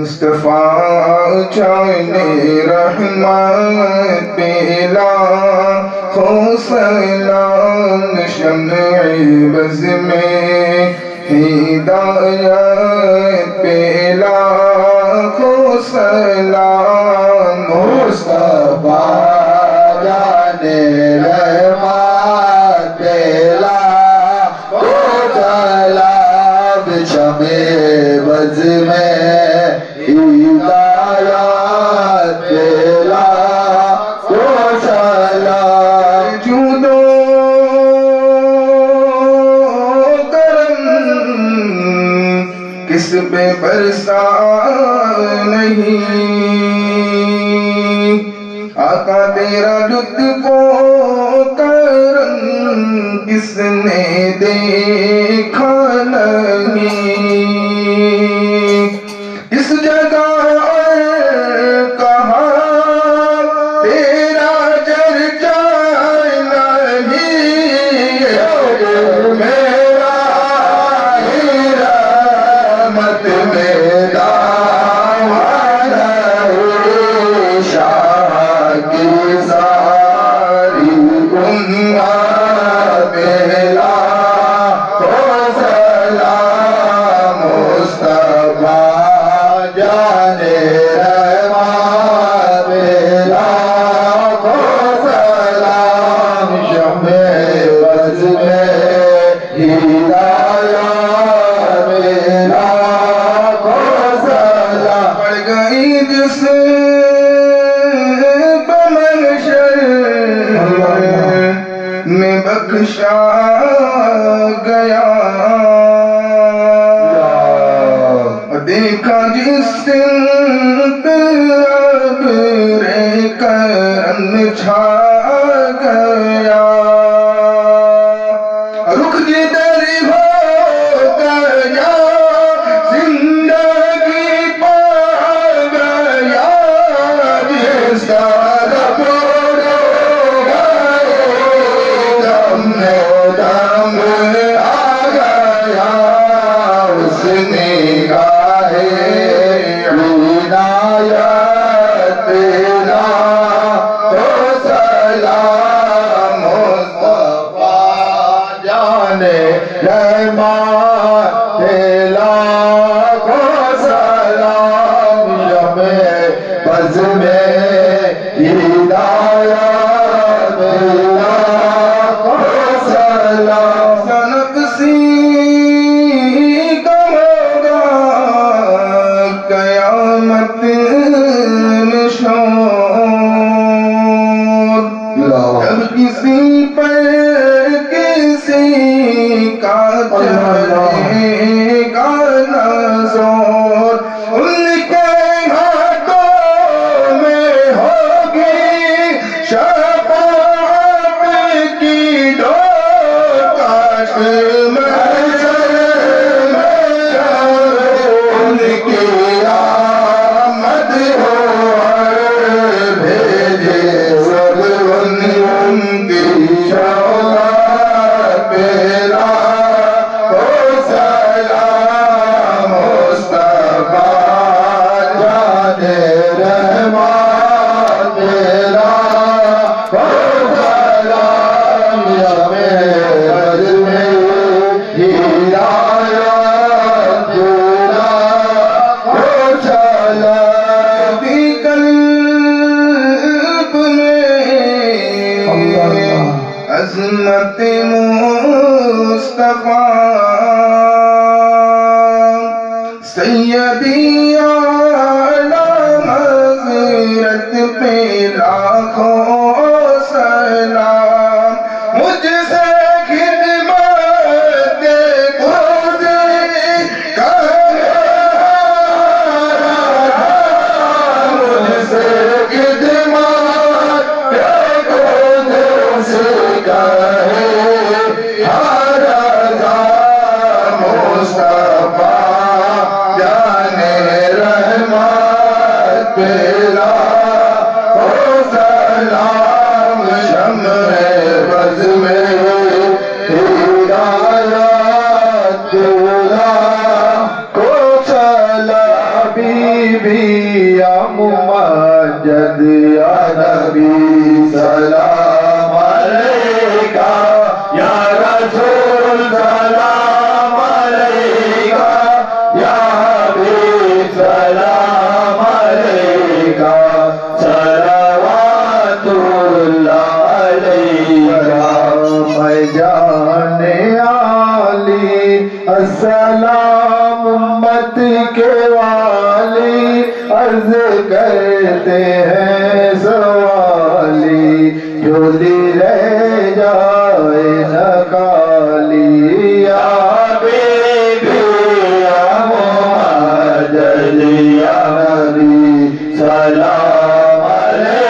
مصطفیٰ چاہنے رحمت پیلا خو سلام شمع بز میں ہدایت پیلا خو سلام مصطفیٰ جانے رحمت پیلا خو سلام شمع بز میں ہدایت پیلا خو سلام جود و کرم کس پہ برسا نہیں آقا تیرا لطف و کرم کس نے دیکھا نہیں اس جگہ میں بخشا گیا دیکھا جس اب رے کرم چھا گیا رخ جدھر ہو گیا زندگی پا گیا جس طرف جب کسی پر کسی کا چلے گا نہ زور ان کے ہاتھوں میں ہوگی شفاعت کی ڈور کاش محشر میں ان کی آمد ہو عظمت مصطفیٰ سیدی اعلیٰ حضرت پہ لاکھوں سلام مجھ سے خدمت خود مجھ سے خدمت سلام شمع بز میں ہدایت اللہ کو چلا حبیبی یا ممجد یا نبی سلام علیکہ یا رسول سلام علیکہ یا حبیب سلام علیکہ صلوات اللہ علیکہ میں جان عالی السلام امت کے والی عرض کرتے ہیں سوالی جھولی رہ جائے نہ کالی یا حبیبی یا مہاجر یا نبی سلام علیکہ